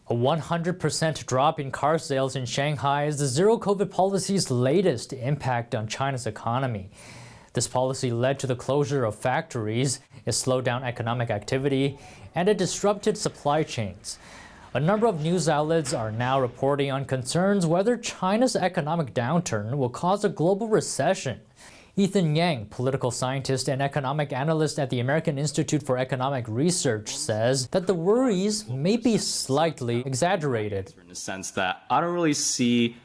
A 100% drop in car sales in Shanghai is the zero-COVID policy's latest impact on China's economy. This policy led to the closure of factories, it slowed down economic activity, and it disrupted supply chains. A number of news outlets are now reporting on concerns whether China's economic downturn will cause a global recession. Ethan Yang, political scientist and economic analyst at the American Institute for Economic Research, says that the worries may be slightly exaggerated. In the sense that I don't really see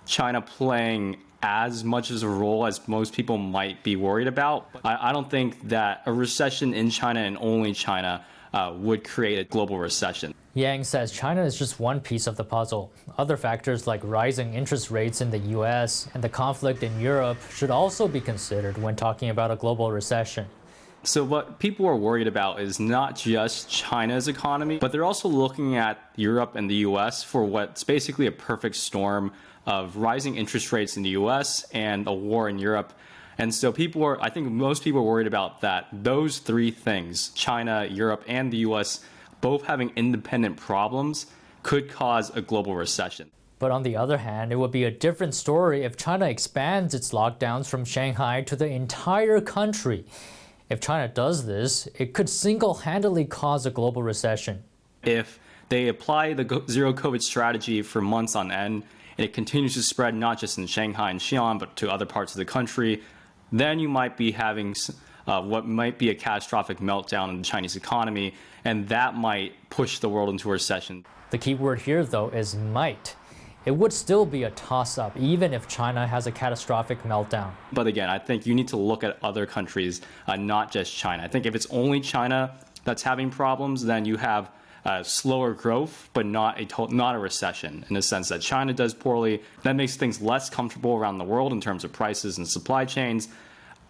China playing as much as a role as most people might be worried about. I don't think that a recession in China and only China would create a global recession. Yang says China is just one piece of the puzzle. Other factors like rising interest rates in the US and the conflict in Europe should also be considered when talking about a global recession. So what people are worried about is not just China's economy, but they're also looking at Europe and the US for what's basically a perfect storm of rising interest rates in the US and a war in Europe. And so I think most people are worried about that. Those three things, China, Europe, and the US, both having independent problems, could cause a global recession. But on the other hand, it would be a different story if China expands its lockdowns from Shanghai to the entire country. If China does this, it could single-handedly cause a global recession. If they apply the zero-COVID strategy for months on end, and it continues to spread not just in Shanghai and Xi'an, but to other parts of the country, then you might be having what might be a catastrophic meltdown in the Chinese economy, and that might push the world into a recession. The key word here, though, is might. It would still be a toss-up, even if China has a catastrophic meltdown. But again, I think you need to look at other countries, not just China. I think if it's only China that's having problems, then you have slower growth, but not a recession, in the sense that China does poorly. That makes things less comfortable around the world in terms of prices and supply chains.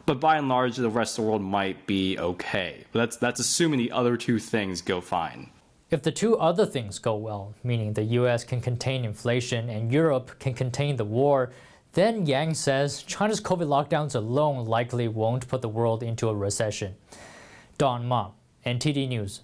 But by and large, the rest of the world might be okay. But that's assuming the other two things go fine. If the two other things go well, meaning the US can contain inflation and Europe can contain the war, then Yang says China's COVID lockdowns alone likely won't put the world into a recession. Don Ma, NTD News.